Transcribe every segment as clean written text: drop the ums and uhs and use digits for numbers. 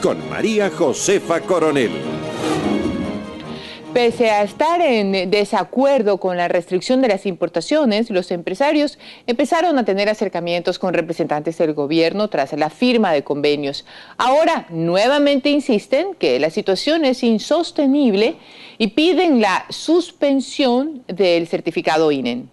con María Josefa Coronel. Pese a estar en desacuerdo con la restricción de las importaciones, los empresarios empezaron a tener acercamientos con representantes del gobierno tras la firma de convenios. Ahora nuevamente insisten que la situación es insostenible y piden la suspensión del certificado INEN.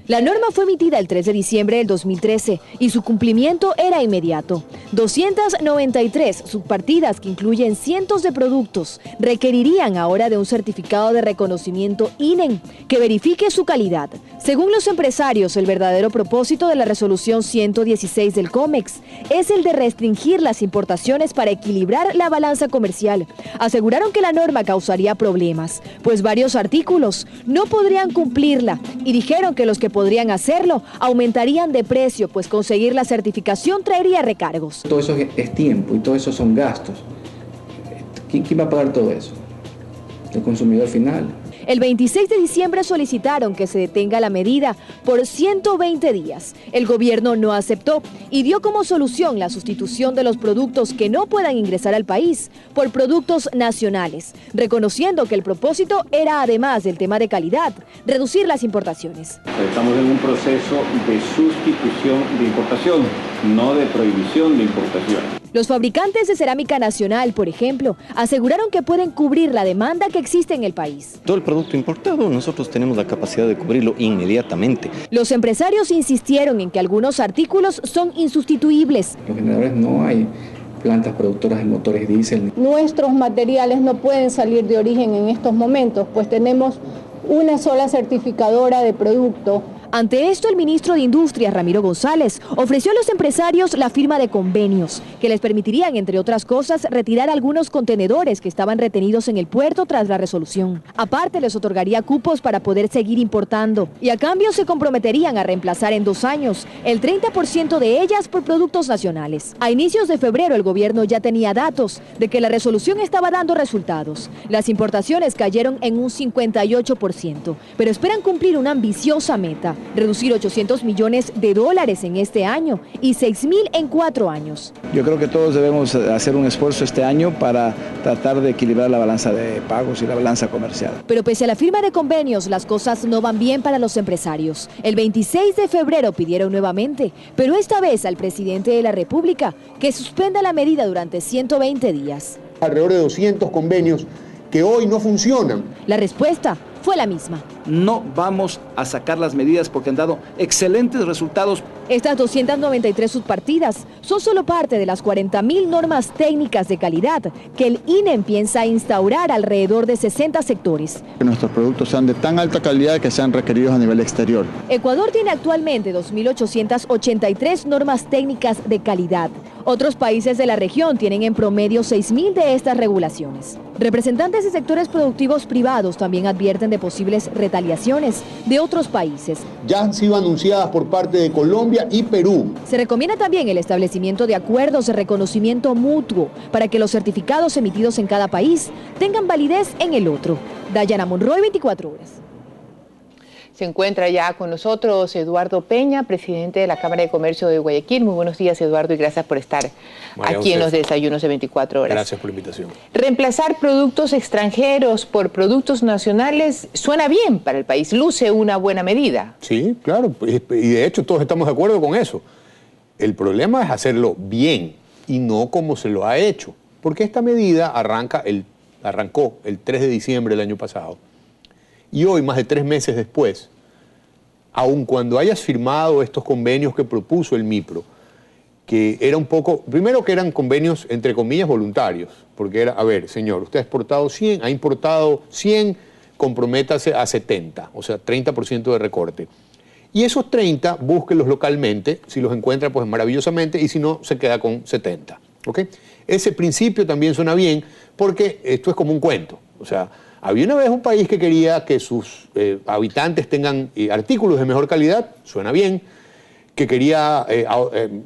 La norma fue emitida el 3 de diciembre del 2013 y su cumplimiento era inmediato. 293 subpartidas que incluyen cientos de productos requerirían ahora de un certificado de reconocimiento INEN que verifique su calidad. Según los empresarios, el verdadero propósito de la resolución 116 del COMEX es el de restringir las importaciones para equilibrar la balanza comercial. Aseguraron que la norma causaría problemas, pues varios artículos no podrían cumplirla y dijeron que los que podrían hacerlo aumentarían de precio, pues conseguir la certificación traería recargos. Todo eso es tiempo y todo eso son gastos. ¿Quién va a pagar todo eso? El consumidor final. El 26 de diciembre solicitaron que se detenga la medida por 120 días. El gobierno no aceptó y dio como solución la sustitución de los productos que no puedan ingresar al país por productos nacionales, reconociendo que el propósito era, además del tema de calidad, reducir las importaciones. Estamos en un proceso de sustitución de importación, no de prohibición de importación. Los fabricantes de cerámica nacional, por ejemplo, aseguraron que pueden cubrir la demanda que existe en el país. Todo el producto importado, nosotros tenemos la capacidad de cubrirlo inmediatamente. Los empresarios insistieron en que algunos artículos son insustituibles. Los generadores no hay plantas productoras de motores diésel. Nuestros materiales no pueden salir de origen en estos momentos, pues tenemos una sola certificadora de producto. Ante esto, el ministro de Industria, Ramiro González, ofreció a los empresarios la firma de convenios que les permitirían, entre otras cosas, retirar algunos contenedores que estaban retenidos en el puerto tras la resolución. Aparte, les otorgaría cupos para poder seguir importando y a cambio se comprometerían a reemplazar en 2 años el 30% de ellas por productos nacionales. A inicios de febrero, el gobierno ya tenía datos de que la resolución estaba dando resultados. Las importaciones cayeron en un 58%, pero esperan cumplir una ambiciosa meta: reducir $800 millones en este año y 6.000 en 4 años. Yo creo que todos debemos hacer un esfuerzo este año para tratar de equilibrar la balanza de pagos y la balanza comercial. Pero pese a la firma de convenios, las cosas no van bien para los empresarios. El 26 de febrero pidieron nuevamente, pero esta vez al presidente de la República, que suspenda la medida durante 120 días. Alrededor de 200 convenios que hoy no funcionan. La respuesta fue la misma. No vamos a sacar las medidas porque han dado excelentes resultados. Estas 293 subpartidas son solo parte de las 40.000 normas técnicas de calidad que el INEN piensa instaurar alrededor de 60 sectores. Que nuestros productos sean de tan alta calidad que sean requeridos a nivel exterior. Ecuador tiene actualmente 2.883 normas técnicas de calidad. Otros países de la región tienen en promedio 6.000 de estas regulaciones. Representantes de sectores productivos privados también advierten de posibles retaliaciones de otros países. Ya han sido anunciadas por parte de Colombia y Perú. Se recomienda también el establecimiento de acuerdos de reconocimiento mutuo para que los certificados emitidos en cada país tengan validez en el otro. Dayana Monroy, 24 horas. Se encuentra ya con nosotros Eduardo Peña, presidente de la Cámara de Comercio de Guayaquil. Muy buenos días, Eduardo, y gracias por estar aquí en los desayunos de 24 horas. Gracias por la invitación. Reemplazar productos extranjeros por productos nacionales suena bien para el país, luce una buena medida. Sí, claro, y de hecho todos estamos de acuerdo con eso. El problema es hacerlo bien y no como se lo ha hecho, porque esta medida arrancó el 3 de diciembre del año pasado. Y hoy, más de 3 meses después, aun cuando hayas firmado estos convenios que propuso el MIPRO, que era un poco, primero que eran convenios entre comillas voluntarios, porque era, a ver, señor, usted ha exportado 100, ha importado 100, comprométase a 70, o sea, 30% de recorte. Y esos 30, búsquelos localmente, si los encuentra, pues maravillosamente, y si no, se queda con 70, ¿ok? Ese principio también suena bien, porque esto es como un cuento, o sea, había una vez un país que quería que sus habitantes tengan artículos de mejor calidad, suena bien, que quería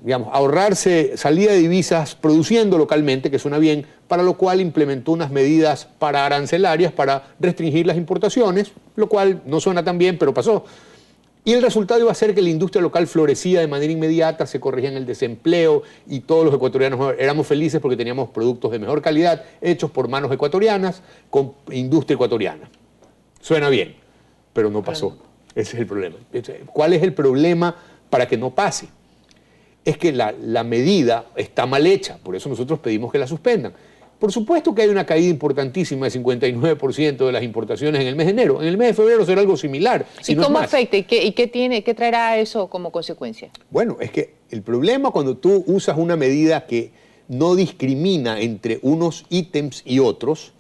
digamos, ahorrarse salida de divisas produciendo localmente, que suena bien, para lo cual implementó unas medidas pararancelarias para restringir las importaciones, lo cual no suena tan bien, pero pasó. Y el resultado iba a ser que la industria local florecía de manera inmediata, se corregía el desempleo y todos los ecuatorianos éramos felices porque teníamos productos de mejor calidad hechos por manos ecuatorianas con industria ecuatoriana. Suena bien, pero no pasó. Ese es el problema. ¿Cuál es el problema para que no pase? Es que la medida está mal hecha, por eso nosotros pedimos que la suspendan. Por supuesto que hay una caída importantísima de 59% de las importaciones en el mes de enero. En el mes de febrero será algo similar. ¿Y cómo afecta? ¿Y qué traerá eso como consecuencia? Bueno, es que el problema cuando tú usas una medida que no discrimina entre unos ítems y otros,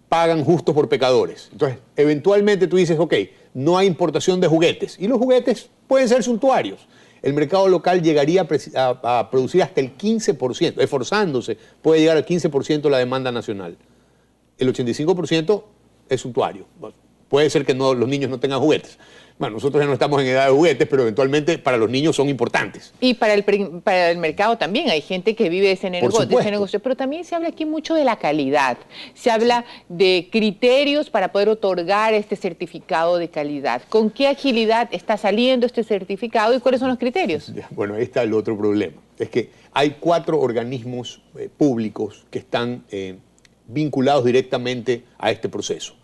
pagan justos por pecadores. Entonces, eventualmente tú dices, ok, no hay importación de juguetes. Y los juguetes pueden ser suntuarios. El mercado local llegaría a producir hasta el 15%, esforzándose, puede llegar al 15% la demanda nacional. El 85% es suntuario. Puede ser que los niños no tengan juguetes. Bueno, nosotros ya no estamos en edad de juguetes, pero eventualmente para los niños son importantes. Y para el mercado también hay gente que vive de ese negocio. Pero también se habla aquí mucho de la calidad. Se habla de criterios para poder otorgar este certificado de calidad. ¿Con qué agilidad está saliendo este certificado y cuáles son los criterios? Bueno, ahí está el otro problema. Es que hay 4 organismos públicos que están vinculados directamente a este proceso,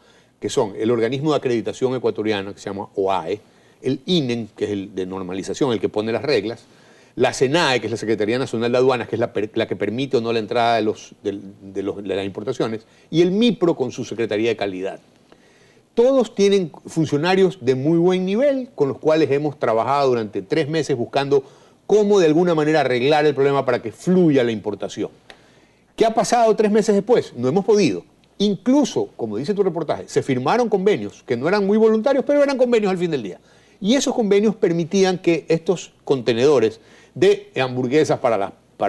que son el organismo de acreditación ecuatoriana, que se llama OAE, el INEN, que es el de normalización, el que pone las reglas, la SENAE, que es la Secretaría Nacional de Aduanas, que es la que permite o no la entrada de las importaciones, y el MIPRO con su Secretaría de Calidad. Todos tienen funcionarios de muy buen nivel, con los cuales hemos trabajado durante 3 meses buscando cómo de alguna manera arreglar el problema para que fluya la importación. ¿Qué ha pasado 3 meses después? No hemos podido. Incluso, como dice tu reportaje, se firmaron convenios que no eran muy voluntarios, pero eran convenios al fin del día. Y esos convenios permitían que estos contenedores de hamburguesas para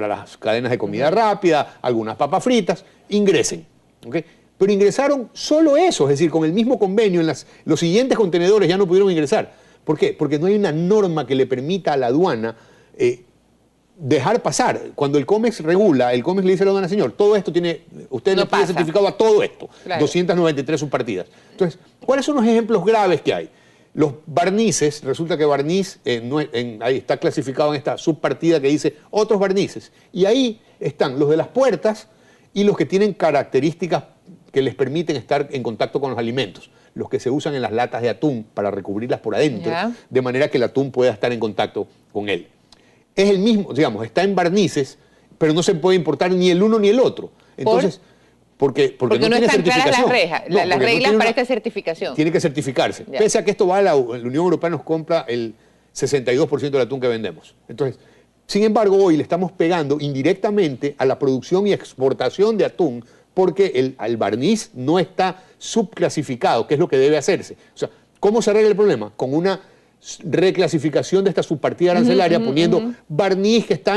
las cadenas de comida rápida, algunas papas fritas, ingresen. ¿Okay? Pero ingresaron solo eso, es decir, con el mismo convenio, los siguientes contenedores ya no pudieron ingresar. ¿Por qué? Porque no hay una norma que le permita a la aduana dejar pasar. Cuando el COMEX regula, el COMEX le dice a la aduana, señor, todo esto usted le pide certificado a todo esto, claro. 293 subpartidas. Entonces, ¿cuáles son los ejemplos graves que hay? Los barnices, resulta que barniz ahí está clasificado en esta subpartida que dice otros barnices. Y ahí están los de las puertas y los que tienen características que les permiten estar en contacto con los alimentos. Los que se usan en las latas de atún para recubrirlas por adentro, de manera que el atún pueda estar en contacto con él. Es el mismo, digamos, está en barnices, pero no se puede importar ni el uno ni el otro. Entonces, porque no tiene certificación. Las reglas para esta certificación. Tiene que certificarse. Ya. Pese a que esto va a la Unión Europea, nos compra el 62% del atún que vendemos. Entonces, sin embargo, hoy le estamos pegando indirectamente a la producción y exportación de atún porque el barniz no está subclasificado, que es lo que debe hacerse. O sea, ¿cómo se arregla el problema? Con una reclasificación de esta subpartida arancelaria, poniendo barniz que está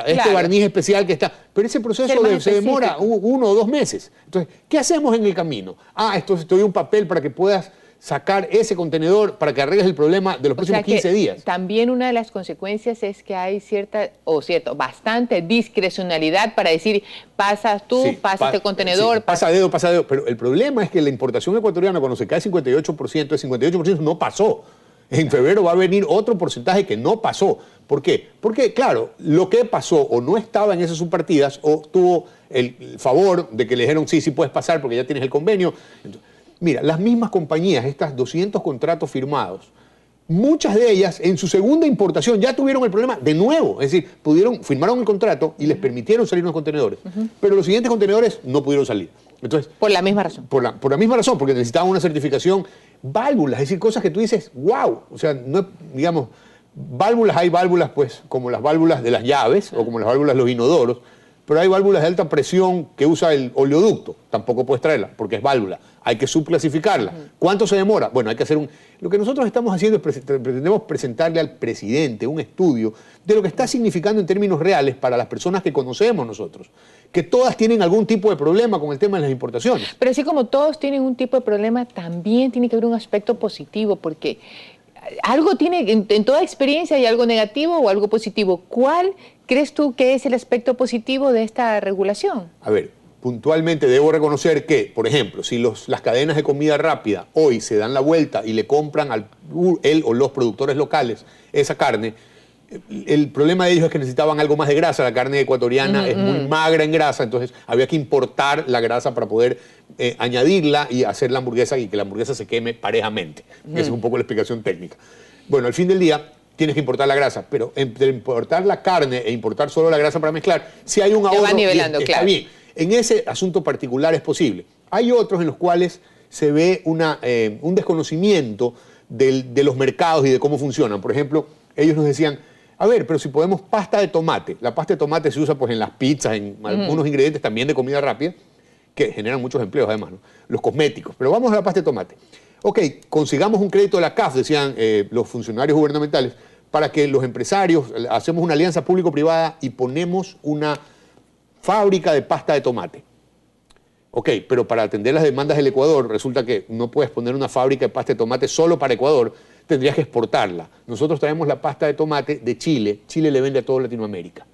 este barniz especial que está, pero ese proceso se demora 1 o 2 meses. Entonces, ¿qué hacemos en el camino? Esto te doy un papel para que puedas sacar ese contenedor para que arregles el problema de los próximos 15 días. También una de las consecuencias es que hay bastante discrecionalidad para decir, pasas tú, pasa este contenedor. Sí, pasa dedo, pero el problema es que la importación ecuatoriana cuando se cae 58%, el 58% no pasó. En febrero va a venir otro porcentaje que no pasó. ¿Por qué? Porque, claro, lo que pasó o no estaba en esas subpartidas o tuvo el favor de que le dijeron, sí puedes pasar porque ya tienes el convenio. Entonces, mira, las mismas compañías, estas 200 contratos firmados, muchas de ellas en su segunda importación ya tuvieron el problema de nuevo. Es decir, firmaron el contrato y les permitieron salir unos contenedores. Pero los siguientes contenedores no pudieron salir. Entonces, por la misma razón. Por la misma razón, porque necesitaban una certificación. Válvulas, es decir, cosas que tú dices, wow, o sea, no, digamos, hay válvulas pues como las válvulas de las llaves o como las válvulas de los inodoros, pero hay válvulas de alta presión que usa el oleoducto, tampoco puedes traerla porque es válvula, hay que subclasificarla. ¿Cuánto se demora? Bueno, hay que hacer lo que nosotros estamos haciendo es pretendemos presentarle al presidente un estudio de lo que está significando en términos reales para las personas que conocemos nosotros, que todas tienen algún tipo de problema con el tema de las importaciones. Pero así como todos tienen un tipo de problema, también tiene que haber un aspecto positivo, porque algo tiene, en toda experiencia hay algo negativo o algo positivo. ¿Cuál crees tú que es el aspecto positivo de esta regulación? A ver, puntualmente debo reconocer que, por ejemplo, si las cadenas de comida rápida hoy se dan la vuelta y le compran él o los productores locales esa carne, el problema de ellos es que necesitaban algo más de grasa. La carne ecuatoriana es muy magra en grasa, entonces había que importar la grasa para poder añadirla y hacer la hamburguesa y que la hamburguesa se queme parejamente. Esa es un poco la explicación técnica. Bueno, al fin del día tienes que importar la grasa, pero entre importar la carne e importar solo la grasa para mezclar, si hay un ahorro, va nivelando, está claro. bien. En ese asunto particular es posible. Hay otros en los cuales se ve un desconocimiento de los mercados y de cómo funcionan. Por ejemplo, ellos nos decían, a ver, pero si podemos pasta de tomate. La pasta de tomate se usa pues en las pizzas, en algunos ingredientes también de comida rápida, que generan muchos empleos además, ¿no? Los cosméticos. Pero vamos a la pasta de tomate. Ok, consigamos un crédito de la CAF, decían los funcionarios gubernamentales, para que los empresarios, hacemos una alianza público-privada y ponemos una fábrica de pasta de tomate. Ok, pero para atender las demandas del Ecuador, resulta que no puedes poner una fábrica de pasta de tomate solo para Ecuador, tendrías que exportarla. Nosotros traemos la pasta de tomate de Chile, Chile le vende a toda Latinoamérica.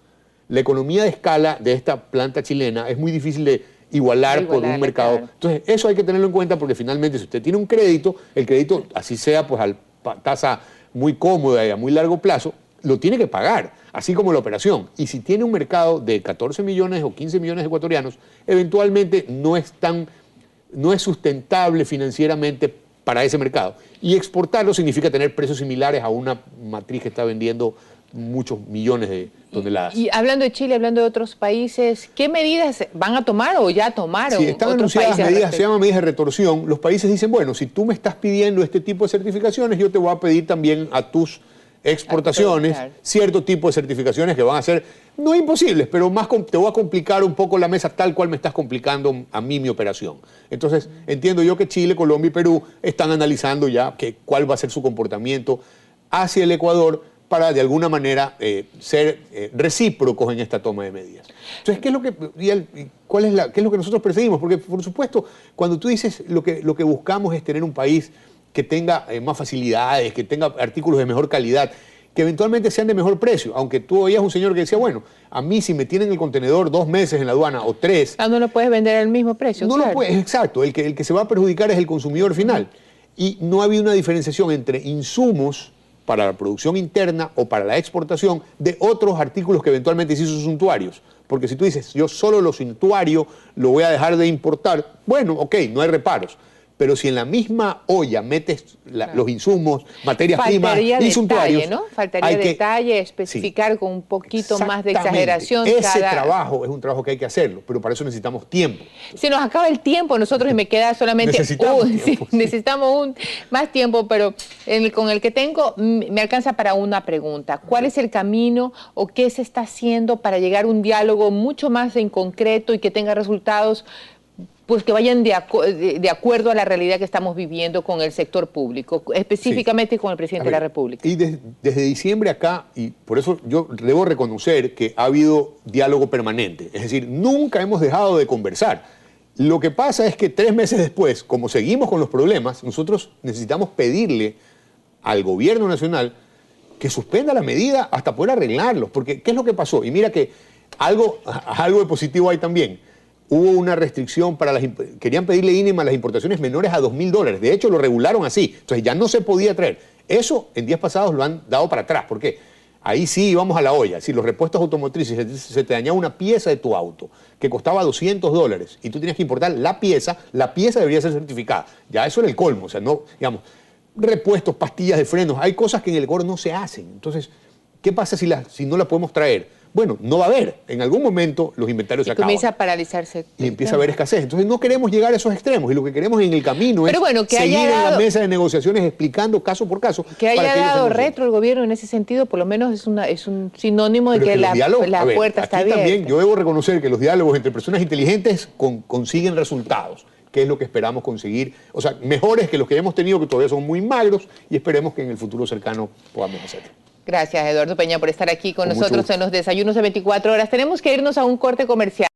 La economía de escala de esta planta chilena es muy difícil de igualar por un mercado. Claro. Entonces, eso hay que tenerlo en cuenta porque finalmente si usted tiene un crédito, el crédito, así sea pues a tasa muy cómoda y a muy largo plazo, lo tiene que pagar, así como la operación. Y si tiene un mercado de 14 millones o 15 millones de ecuatorianos, eventualmente no es sustentable financieramente para ese mercado. Y exportarlo significa tener precios similares a una matriz que está vendiendo muchos millones de toneladas. Y hablando de Chile, hablando de otros países, ¿qué medidas van a tomar o ya tomaron? Sí, están anunciadas medidas, se llaman medidas de retorsión. Los países dicen, bueno, si tú me estás pidiendo este tipo de certificaciones, yo te voy a pedir también a tus exportaciones cierto tipo de certificaciones que van a ser, no imposibles, pero te voy a complicar un poco la mesa tal cual me estás complicando a mí mi operación. Entonces, entiendo yo que Chile, Colombia y Perú están analizando ya cuál va a ser su comportamiento hacia el Ecuador para de alguna manera ser recíprocos en esta toma de medidas. Entonces, ¿qué es lo que nosotros perseguimos? Porque, por supuesto, cuando tú dices lo que buscamos es tener un país que tenga más facilidades, que tenga artículos de mejor calidad, que eventualmente sean de mejor precio. Aunque tú oías un señor que decía, bueno, a mí si me tienen el contenedor 2 meses en la aduana o 3... no lo puedes vender al mismo precio. No lo puedes, exacto. El que se va a perjudicar es el consumidor final. Y no había una diferenciación entre insumos para la producción interna o para la exportación de otros artículos que eventualmente sí son suntuarios. Porque si tú dices, yo solo lo suntuario lo voy a dejar de importar, bueno, ok, no hay reparos. Pero si en la misma olla metes los insumos, materias primas y suntuarios... ¿no? Faltaría detalle, especificar con un poquito más de exageración. Ese trabajo es un trabajo que hay que hacerlo, pero para eso necesitamos tiempo. Se nos acaba el tiempo nosotros y me queda solamente... necesitamos más tiempo, pero con el que tengo me alcanza para una pregunta. ¿Cuál es el camino o qué se está haciendo para llegar a un diálogo mucho más en concreto y que tenga resultados pues que vayan de acuerdo a la realidad que estamos viviendo con el sector público, específicamente con el presidente de la República? Y desde diciembre acá, y por eso yo debo reconocer que ha habido diálogo permanente, es decir, nunca hemos dejado de conversar. Lo que pasa es que 3 meses después, como seguimos con los problemas, nosotros necesitamos pedirle al gobierno nacional que suspenda la medida hasta poder arreglarlos, porque ¿qué es lo que pasó? Y mira que algo de positivo hay también. Hubo una restricción querían pedirle INEM a las importaciones menores a $2.000. De hecho, lo regularon así. Entonces ya no se podía traer. Eso en días pasados lo han dado para atrás. ¿Por qué? Ahí sí íbamos a la olla. Si los repuestos automotrices, se te dañaba una pieza de tu auto que costaba $200 y tú tienes que importar la pieza debería ser certificada. Ya eso era el colmo. O sea, no, digamos, repuestos, pastillas de frenos, hay cosas que en el Ecuador no se hacen. Entonces, ¿qué pasa si no la podemos traer? Bueno, no va a haber. En algún momento los inventarios se acaban. Comienza a paralizarse. Y empieza a haber escasez. Entonces no queremos llegar a esos extremos. Y lo que queremos en el camino es seguir en la mesa de negociaciones explicando caso por caso. Que haya dado retro el gobierno en ese sentido, por lo menos es un sinónimo de que la puerta está abierta. También yo debo reconocer que los diálogos entre personas inteligentes consiguen resultados, que es lo que esperamos conseguir. O sea, mejores que los que hemos tenido, que todavía son muy magros, y esperemos que en el futuro cercano podamos hacerlo. Gracias, Eduardo Peña, por estar aquí con nosotros en los Desayunos de 24 horas. Tenemos que irnos a un corte comercial.